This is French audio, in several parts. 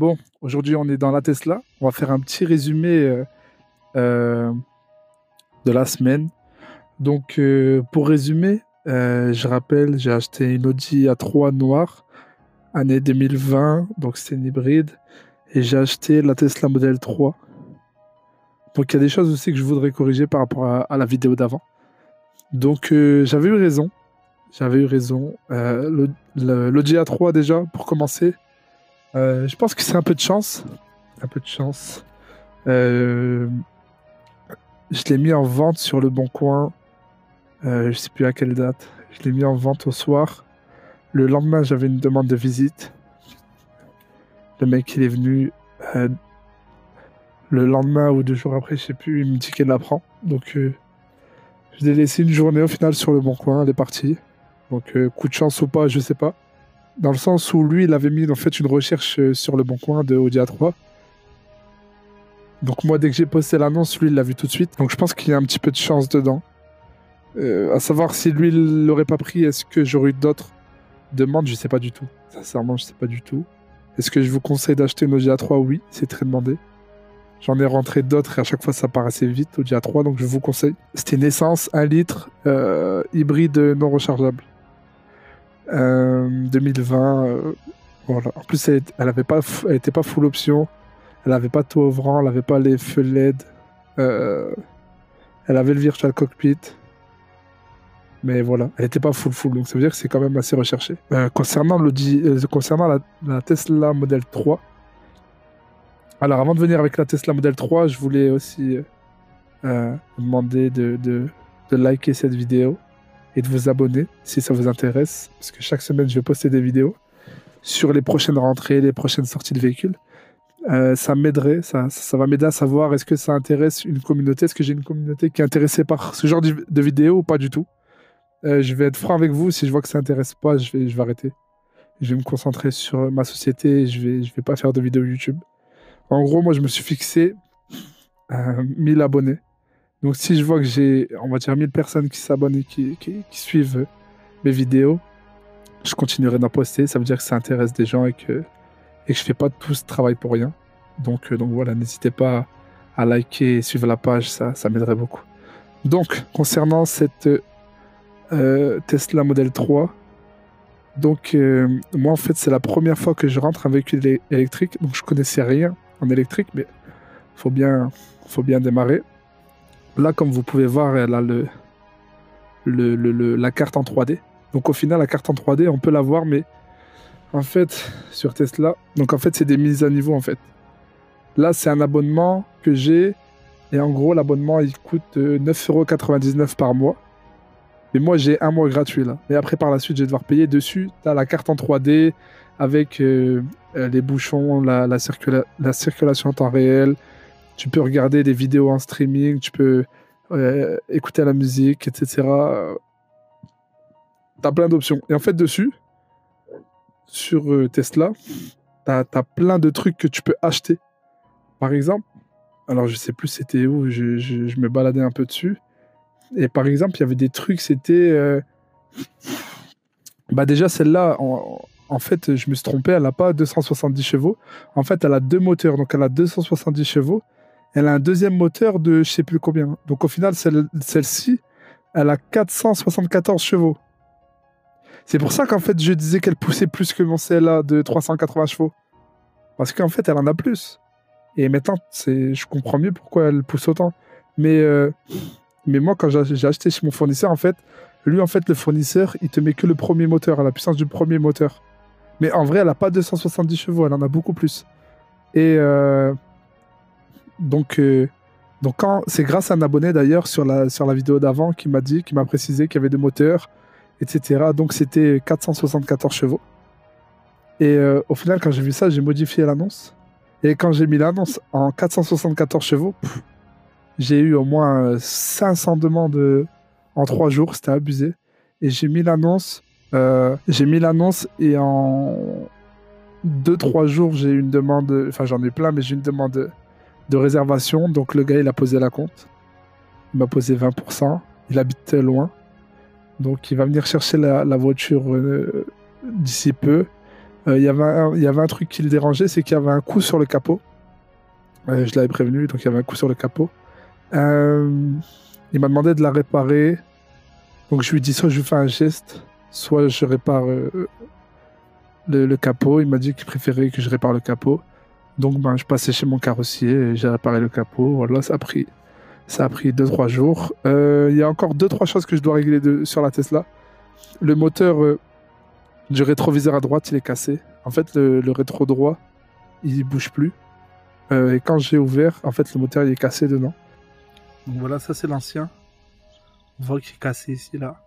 Bon, aujourd'hui on est dans la Tesla. On va faire un petit résumé euh, de la semaine. Donc pour résumer, je rappelle, j'ai acheté une Audi A3 noire, année 2020, donc c'est une hybride. Et j'ai acheté la Tesla Model 3. Donc il y a des choses aussi que je voudrais corriger par rapport à la vidéo d'avant. Donc j'avais eu raison. J'avais eu raison. L'Audi A3 déjà, pour commencer. Je pense que c'est un peu de chance. Un peu de chance. Euh, je l'ai mis en vente sur le Bon Coin. Je sais plus à quelle date. Je l'ai mis en vente au soir. Le lendemain, j'avais une demande de visite. Le mec, il est venu le lendemain ou 2 jours après, je sais plus. Il me dit qu'il la prend. Donc, je l'ai laissé une journée au final sur le Bon Coin. Elle est partie. Donc, coup de chance ou pas, je sais pas. Dans le sens où lui, il avait mis en fait une recherche sur le Bon Coin de Audi A3. Donc moi, dès que j'ai posté l'annonce, lui, il l'a vu tout de suite. Donc je pense qu'il y a un petit peu de chance dedans. À savoir si lui, il l'aurait pas pris, est-ce que j'aurais eu d'autres demandes? Je sais pas du tout. Sincèrement, je sais pas du tout. Est-ce que je vous conseille d'acheter une Audi A3? Oui, c'est très demandé. J'en ai rentré d'autres et à chaque fois ça part assez vite, Audi A3, donc je vous conseille. C'était une essence 1 litre hybride non rechargeable. 2020, voilà. En plus, elle était pas full option. Elle avait pas de toit ouvrant, elle avait pas les feux LED. Euh, Elle avait le virtual cockpit. Mais voilà, elle n'était pas full, donc ça veut dire que c'est quand même assez recherché. Concernant la Tesla Model 3, alors avant de venir avec la Tesla Model 3, je voulais aussi vous demander de liker cette vidéo et de vous abonner si ça vous intéresse, parce que chaque semaine je vais poster des vidéos sur les prochaines rentrées, les prochaines sorties de véhicules. Ça m'aiderait, ça va m'aider à savoir est-ce que ça intéresse une communauté, est-ce que j'ai une communauté qui est intéressée par ce genre de vidéo ou pas du tout. Je vais être franc avec vous, si je vois que ça intéresse pas, je vais arrêter. Je vais me concentrer sur ma société et je vais pas faire de vidéos YouTube. En gros, moi, je me suis fixé 1000 abonnés. Donc, si je vois que j'ai, on va dire, 1000 personnes qui s'abonnent et qui suivent mes vidéos, je continuerai d'en poster. Ça veut dire que ça intéresse des gens et que je fais pas tout ce travail pour rien. Donc voilà, n'hésitez pas à liker et suivre la page, ça m'aiderait beaucoup. Donc, concernant cette Tesla Model 3. Donc, moi, en fait, c'est la première fois que je rentre un véhicule électrique. Donc, je connaissais rien en électrique, mais faut bien démarrer. Là, comme vous pouvez voir, elle a la carte en 3D. Donc, au final, la carte en 3D, on peut la voir, mais en fait, sur Tesla, donc en fait, c'est des mises à niveau, en fait. Là, c'est un abonnement que j'ai. Et en gros, l'abonnement, il coûte 9,99 € par mois. Mais moi, j'ai 1 mois gratuit là. Et après, par la suite, je vais devoir payer dessus. Tu as la carte en 3D avec les bouchons, la circulation en temps réel. Tu peux regarder des vidéos en streaming, tu peux écouter la musique, etc. Tu as plein d'options. Et en fait, dessus, sur Tesla, tu as plein de trucs que tu peux acheter. Par exemple, alors je sais plus c'était où, je me baladais un peu dessus. Et par exemple, il y avait des trucs, c'était... Bah déjà, celle-là, en fait, je me suis trompé, elle n'a pas 270 chevaux. En fait, elle a 2 moteurs, donc elle a 270 chevaux. Elle a un deuxième moteur de je sais plus combien. Donc au final, celle-ci, elle a 474 chevaux. C'est pour ça qu'en fait, je disais qu'elle poussait plus que mon CLA de 380 chevaux. Parce qu'en fait, elle en a plus. Et maintenant, je comprends mieux pourquoi elle pousse autant. Mais moi, quand j'ai acheté chez mon fournisseur, en fait, lui, en fait, le fournisseur, il te met que le premier moteur, à la puissance du premier moteur. Mais en vrai, elle n'a pas 270 chevaux, elle en a beaucoup plus. Et donc c'est grâce à un abonné d'ailleurs sur la vidéo d'avant qui m'a précisé qu'il y avait des moteurs, etc. Donc c'était 474 chevaux. Et au final, quand j'ai vu ça, j'ai modifié l'annonce. Et quand j'ai mis l'annonce en 474 chevaux, j'ai eu au moins 500 demandes en 3 jours, c'était abusé. Et j'ai mis l'annonce et en 2-3 jours, j'ai eu une demande, enfin j'en ai plein, mais j'ai une demande de réservation. Donc le gars, il a posé la compte. Il m'a posé 20%. Il habite loin. Donc il va venir chercher la voiture d'ici peu. Il y avait un truc qui le dérangeait, c'est qu'il y avait un coup sur le capot. Je l'avais prévenu, donc il y avait un coup sur le capot. Il m'a demandé de la réparer. Donc je lui dis soit je lui fais un geste, soit je répare le capot. Il m'a dit qu'il préférait que je répare le capot. Donc ben, je passais chez mon carrossier et j'ai réparé le capot. Voilà, ça a pris 2-3 jours. Il y a encore 2-3 choses que je dois régler sur la Tesla. Le moteur du rétroviseur à droite, il est cassé. En fait, le rétro droit, il bouge plus. Et quand j'ai ouvert, en fait, le moteur il est cassé dedans. Donc voilà, ça c'est l'ancien. On voit qu'il est cassé ici, là.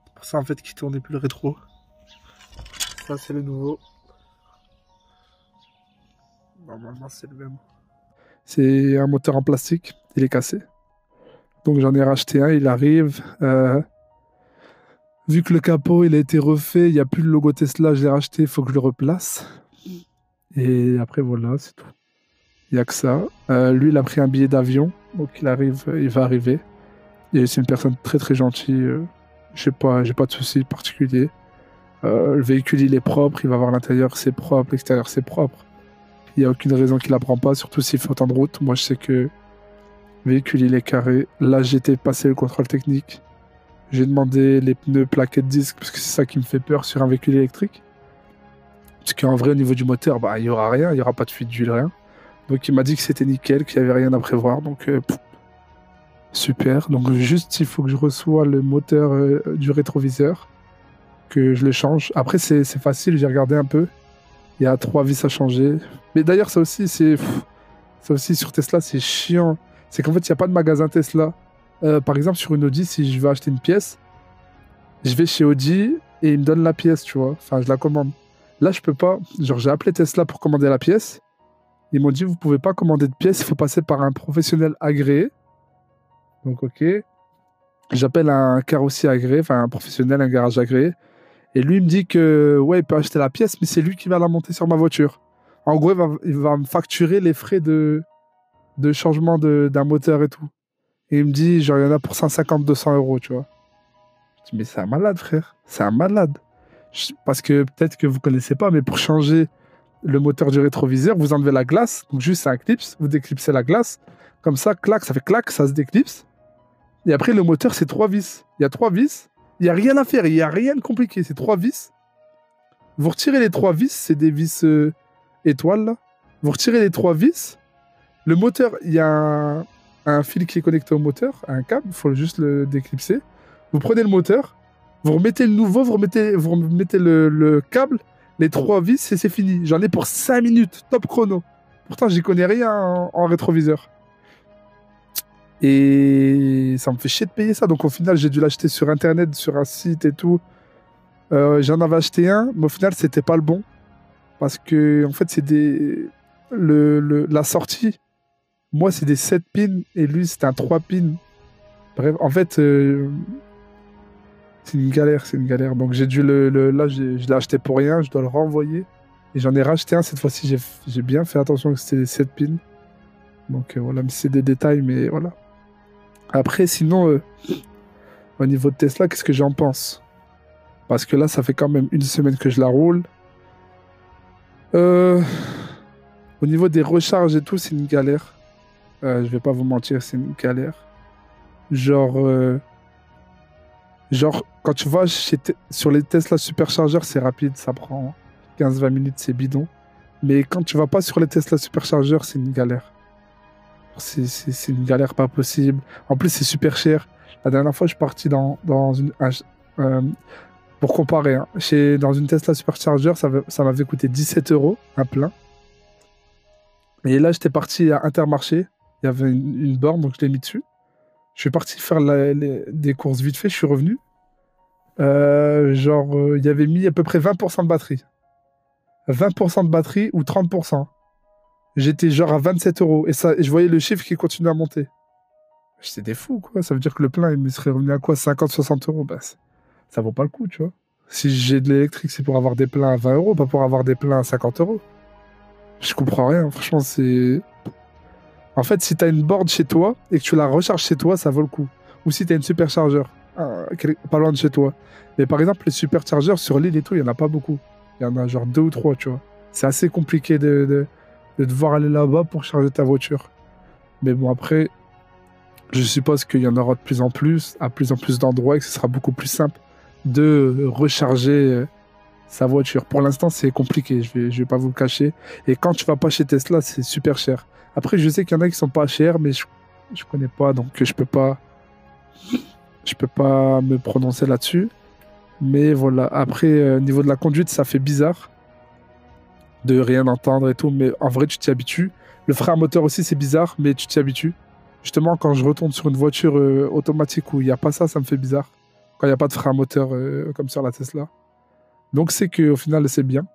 C'est pour ça en fait qu'il tournait plus le rétro. Ça c'est le nouveau. Normalement c'est le même. C'est un moteur en plastique, il est cassé. Donc j'en ai racheté un, il arrive. Vu que le capot il a été refait, il n'y a plus le logo Tesla, je l'ai racheté, il faut que je le replace. Et après voilà, c'est tout. Il n'y a que ça. Lui il a pris un billet d'avion, donc il va arriver. Et c'est une personne très très gentille. J'ai pas de soucis particuliers. Le véhicule il est propre, il va voir l'intérieur c'est propre, l'extérieur c'est propre. Il n'y a aucune raison qu'il la prend pas, surtout s'il fait autant de route. Moi je sais que le véhicule il est carré. Là j'ai été passer le contrôle technique. J'ai demandé les pneus plaquettes disques parce que c'est ça qui me fait peur sur un véhicule électrique. Parce qu'en vrai au niveau du moteur, bah, il n'y aura rien, il n'y aura pas de fuite d'huile, rien. Donc il m'a dit que c'était nickel, qu'il n'y avait rien à prévoir. Donc super. Donc juste il faut que je reçois le moteur du rétroviseur, que je le change. Après c'est facile, j'ai regardé un peu. Il y a 3 vis à changer. Mais d'ailleurs ça aussi sur Tesla c'est chiant. C'est qu'en fait il n'y a pas de magasin Tesla. Par exemple sur une Audi, si je veux acheter une pièce, je vais chez Audi et ils me donnent la pièce, tu vois. Enfin je la commande. Là je peux pas. Genre j'ai appelé Tesla pour commander la pièce. Ils m'ont dit vous pouvez pas commander de pièce, il faut passer par un professionnel agréé. Donc ok. J'appelle un carrossier agréé, enfin un professionnel, un garage agréé. Et lui il me dit que ouais il peut acheter la pièce, mais c'est lui qui va la monter sur ma voiture. En gros il va me facturer les frais de changement d'un moteur et tout. Et il me dit genre il y en a pour 150-200 euros, tu vois. Je dis mais c'est un malade frère, c'est un malade. Parce que peut-être que vous connaissez pas, mais pour changer le moteur du rétroviseur, vous enlevez la glace, donc juste c'est un clips, vous déclipsez la glace, comme ça, clac, ça fait clac, ça se déclipse. Et après, le moteur, c'est 3 vis. Il y a 3 vis, il n'y a rien à faire, il n'y a rien de compliqué, c'est 3 vis. Vous retirez les 3 vis, c'est des vis étoiles, là. Vous retirez les 3 vis, le moteur, il y a un fil qui est connecté au moteur, un câble, il faut juste le déclipser. Vous prenez le moteur, vous remettez le nouveau, vous remettez le câble, les 3 vis et c'est fini. J'en ai pour 5 minutes, top chrono. Pourtant, j'y connais rien en rétroviseur. Et ça me fait chier de payer ça. Donc au final, j'ai dû l'acheter sur Internet, sur un site et tout. J'en avais acheté un, mais au final, c'était pas le bon. Parce que, en fait, c'est la sortie, moi, c'est des 7 pins et lui, c'était un 3 pins. Bref, en fait... c'est une galère. Donc j'ai dû là, je l'ai acheté pour rien, je dois le renvoyer. Et j'en ai racheté un cette fois-ci, j'ai bien fait attention que c'était 7 pins. Donc voilà, mais c'est des détails, mais voilà. Après, sinon, au niveau de Tesla, qu'est-ce que j'en pense? Parce que là, ça fait quand même 1 semaine que je la roule. Au niveau des recharges et tout, c'est une galère. Je vais pas vous mentir, c'est une galère. Genre, quand tu vas sur les Tesla superchargeurs, c'est rapide, ça prend 15-20 minutes, c'est bidon. Mais quand tu vas pas sur les Tesla superchargeurs, c'est une galère. C'est une galère pas possible. En plus, c'est super cher. La dernière fois, je suis parti dans une... pour comparer, hein, dans une Tesla superchargeur, ça m'avait coûté 17 € un plein. Et là, j'étais parti à Intermarché. Il y avait une borne, donc je l'ai mis dessus. Je suis parti faire des courses vite fait, je suis revenu. Il y avait mis à peu près 20% de batterie. 20% de batterie ou 30%. J'étais genre à 27 € et je voyais le chiffre qui continuait à monter. J'étais des fous, quoi. Ça veut dire que le plein, il me serait revenu à quoi? 50-60 €. Bah, ça vaut pas le coup, tu vois. Si j'ai de l'électrique, c'est pour avoir des pleins à 20 €, pas pour avoir des pleins à 50 €. Je comprends rien, franchement, c'est... En fait, si t'as une borne chez toi et que tu la recharges chez toi, ça vaut le coup. Ou si t'as une superchargeur pas loin de chez toi. Mais par exemple, les superchargeurs sur l'île et tout, il n'y en a pas beaucoup. Il y en a genre 2 ou 3, tu vois. C'est assez compliqué de devoir aller là-bas pour charger ta voiture. Mais bon, après, je suppose qu'il y en aura de plus en plus, à plus en plus d'endroits, et que ce sera beaucoup plus simple de recharger sa voiture. Pour l'instant, c'est compliqué, je vais pas vous le cacher. Et quand tu vas pas chez Tesla, c'est super cher. Après, je sais qu'il y en a qui sont pas chers, mais je connais pas, donc je peux pas me prononcer là-dessus. Mais voilà, après, niveau de la conduite, ça fait bizarre de rien entendre et tout, mais en vrai, tu t'y habitues. Le frein à moteur aussi, c'est bizarre, mais tu t'y habitues. Justement, quand je retourne sur une voiture automatique où il n'y a pas ça, ça me fait bizarre. Quand il n'y a pas de frein à moteur comme sur la Tesla. Donc, c'est qu'au final, c'est bien.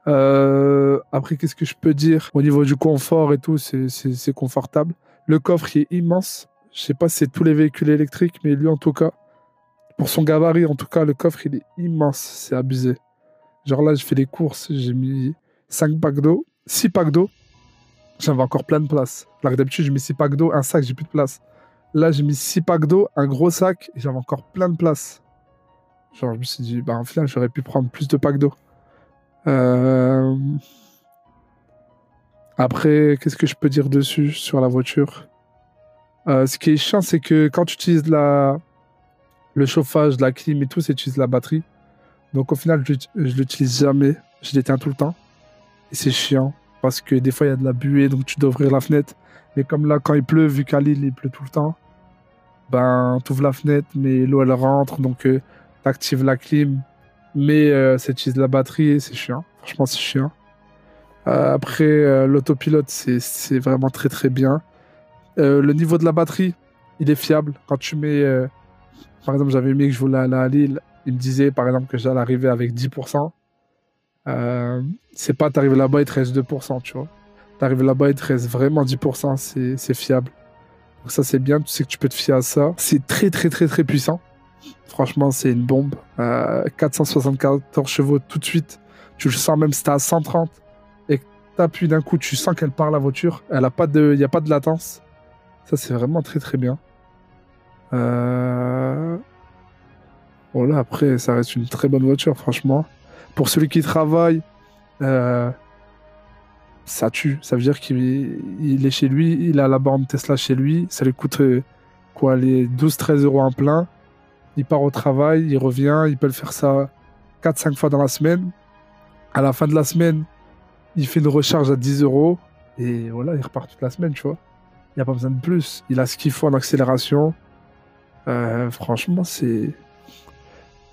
Après, qu'est-ce que je peux dire? Au niveau du confort et tout, c'est confortable. Le coffre, il est immense. Je sais pas si c'est tous les véhicules électriques, mais lui, en tout cas, pour son gabarit, en tout cas, le coffre, il est immense. C'est abusé. Genre là, je fais les courses, j'ai mis 5 packs d'eau, 6 packs d'eau. J'avais encore plein de place. Alors que d'habitude, je mets 6 packs d'eau, un sac, j'ai plus de place. Là, j'ai mis 6 packs d'eau, un gros sac, et j'avais encore plein de place. Genre, je me suis dit, bah, au final, j'aurais pu prendre plus de packs d'eau. Après, qu'est-ce que je peux dire dessus, sur la voiture? Ce qui est chiant, c'est que quand tu utilises le chauffage, la clim et tout, c'est utilises la batterie. Donc, au final, je l'utilise jamais. Je l'éteins tout le temps. Et c'est chiant. Parce que des fois, il y a de la buée, donc tu dois ouvrir la fenêtre. Mais comme là, quand il pleut, vu qu'à Lille, il pleut tout le temps, ben, tu ouvres la fenêtre, mais l'eau, elle rentre. Donc, tu actives la clim. Mais ça utilise la batterie et c'est chiant. Franchement, c'est chiant. Après, l'autopilote, c'est vraiment très, très bien. Le niveau de la batterie, il est fiable. Quand tu mets... par exemple, j'avais mis que je voulais aller à Lille. Il me disait, par exemple, que j'allais arriver avec 10%. C'est pas, t'arrives là-bas, il te reste 2%, tu vois. T'arrives là-bas, il te reste vraiment 10%, c'est fiable. Donc ça, c'est bien, tu sais que tu peux te fier à ça. C'est très, très, très, très puissant. Franchement, c'est une bombe. 474 chevaux tout de suite. Tu le sens même si t'es à 130 et que t'appuies d'un coup, tu sens qu'elle part la voiture. Il n'y a pas de latence. Ça, c'est vraiment très, très bien. Voilà, après, ça reste une très bonne voiture, franchement. Pour celui qui travaille, ça tue. Ça veut dire qu'il est chez lui, il a la borne Tesla chez lui. Ça lui coûte quoi, les 12-13 euros en plein. Il part au travail, il revient, il peut le faire ça 4-5 fois dans la semaine. À la fin de la semaine, il fait une recharge à 10 euros. Et voilà, il repart toute la semaine, tu vois. Il n'y a pas besoin de plus. Il a ce qu'il faut en accélération. Franchement, c'est...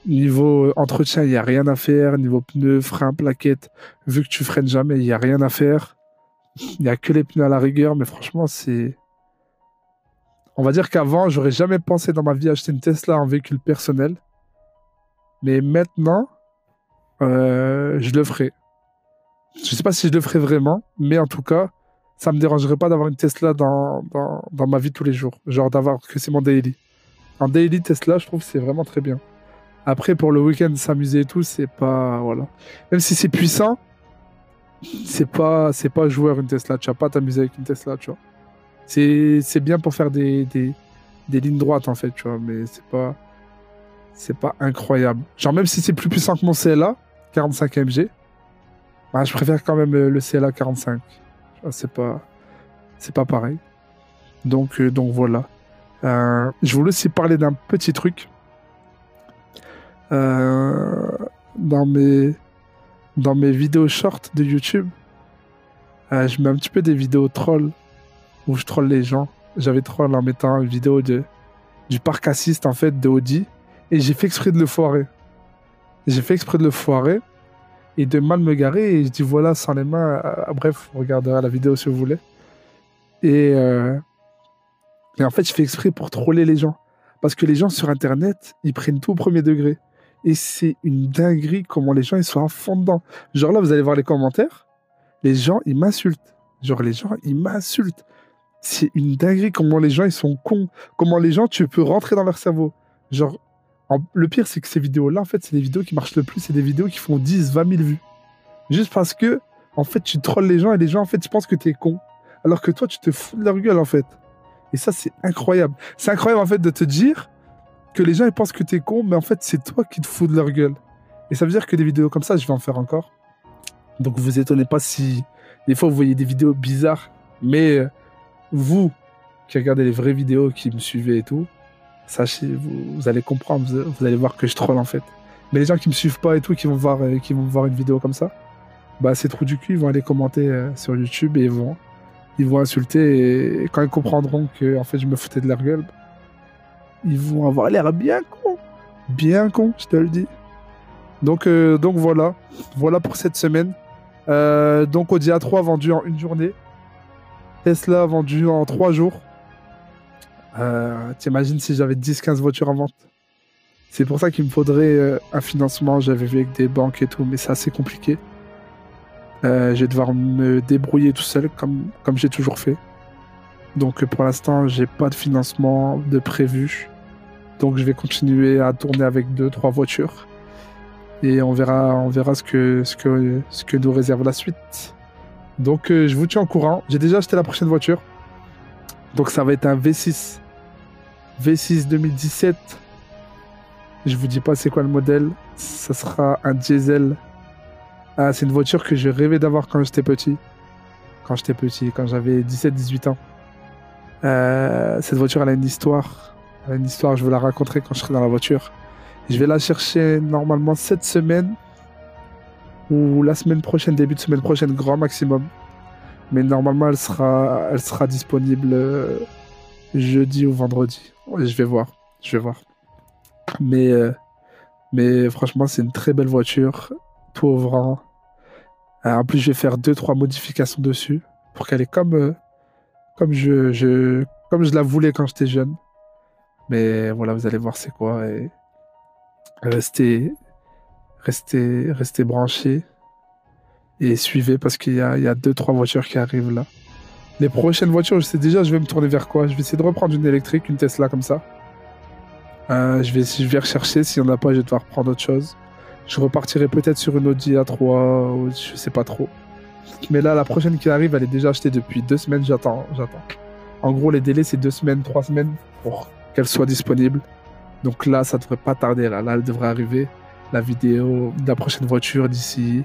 Niveau entretien, il n'y a rien à faire. Niveau pneus, freins, plaquettes, vu que tu freines jamais, il n'y a rien à faire. Il n'y a que les pneus à la rigueur, mais franchement, c'est... On va dire qu'avant, j'aurais jamais pensé dans ma vie acheter une Tesla en véhicule personnel. Mais maintenant, je le ferai. Je sais pas si je le ferai vraiment, mais en tout cas, ça me dérangerait pas d'avoir une Tesla dans ma vie de tous les jours. Genre d'avoir que c'est mon daily. En daily Tesla, je trouve que c'est vraiment très bien. Après, pour le week-end, s'amuser et tout, c'est pas... Voilà. Même si c'est puissant, c'est pas joueur une Tesla. Tu vas pas t'amuser avec une Tesla, tu vois. C'est bien pour faire des lignes droites, en fait, tu vois. Mais c'est pas incroyable. Genre, même si c'est plus puissant que mon CLA, 45 AMG, bah, je préfère quand même le CLA 45. C'est pas pareil. Donc voilà. Je voulais aussi parler d'un petit truc. Dans mes vidéos shorts de YouTube, je mets un petit peu des vidéos trolls où je troll les gens. J'avais troll en mettant une vidéo du parc assist en fait de Audi et j'ai fait exprès de le foirer. Et de mal me garer et je dis voilà sans les mains. Bref, vous regarderez la vidéo si vous voulez. Et en fait, je fais exprès pour troller les gens. Parce que les gens sur Internet, ils prennent tout au premier degré. Et c'est une dinguerie comment les gens, ils sont à fond dedans. Genre là, vous allez voir les commentaires. Les gens, ils m'insultent. C'est une dinguerie comment les gens, ils sont cons. Comment les gens, tu peux rentrer dans leur cerveau. Genre, le pire, c'est que ces vidéos-là, en fait, c'est les vidéos qui marchent le plus. C'est des vidéos qui font 10, 20 000 vues. Juste parce que, en fait, tu trolles les gens et les gens, en fait, ils pensent que t'es con. Alors que toi, tu te fous de leur gueule, en fait. Et ça, c'est incroyable. C'est incroyable, en fait, de te dire que les gens, ils pensent que t'es con, mais en fait, c'est toi qui te fous de leur gueule. Et ça veut dire que des vidéos comme ça, je vais en faire encore. Donc vous étonnez pas si des fois vous voyez des vidéos bizarres, mais vous qui regardez les vraies vidéos, qui me suivez et tout, sachez, vous allez comprendre, vous allez voir que je troll en fait. Mais les gens qui me suivent pas et tout, qui vont voir une vidéo comme ça, bah ces trous du cul, ils vont aller commenter sur YouTube et ils vont insulter, et quand ils comprendront que en fait je me foutais de leur gueule, ils vont avoir l'air bien con, je te le dis. Donc voilà pour cette semaine. Donc Audi A3 vendu en une journée, Tesla vendu en 3 jours. T'imagines si j'avais 10-15 voitures en vente. C'est pour ça qu'il me faudrait un financement. J'avais vu avec des banques et tout, mais c'est assez compliqué. Je vais devoir me débrouiller tout seul comme j'ai toujours fait. Donc pour l'instant, j'ai pas de financement de prévu. Donc je vais continuer à tourner avec 2-3 voitures. Et on verra ce que nous réserve la suite. Donc je vous tiens au courant. J'ai déjà acheté la prochaine voiture. Donc ça va être un V6 2017. Je vous dis pas c'est quoi le modèle. Ça sera un diesel. Ah, c'est une voiture que je rêvais d'avoir quand j'étais petit. Quand j'avais 17-18 ans. Cette voiture, elle a une histoire. Je vous la raconterai quand je serai dans la voiture. Je vais la chercher normalement cette semaine. Ou la semaine prochaine, début de semaine prochaine, grand maximum. Mais normalement, elle sera disponible jeudi ou vendredi. Je vais voir. Mais franchement, c'est une très belle voiture. Tout ouvrant. En plus, je vais faire 2-3 modifications dessus pour qu'elle est comme je la voulais quand j'étais jeune. Mais voilà, vous allez voir c'est quoi. Et restez branchés et suivez parce qu'il y a 2-3 voitures qui arrivent là. Les prochaines voitures, je sais déjà, je vais me tourner vers quoi. Je vais essayer de reprendre une électrique, une Tesla comme ça. Je vais rechercher. S'il n'y en a pas, je vais devoir prendre autre chose. Je repartirai peut-être sur une Audi A3 ou je sais pas trop. Mais là, la prochaine qui arrive, elle est déjà achetée depuis 2 semaines. J'attends. En gros, les délais, c'est 2 semaines, 3 semaines pour qu'elle soit disponible. Donc là, ça devrait pas tarder. Là, elle devrait arriver. La vidéo de la prochaine voiture d'ici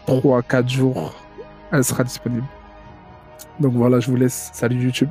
3-4 jours, elle sera disponible. Donc voilà, je vous laisse. Salut YouTube.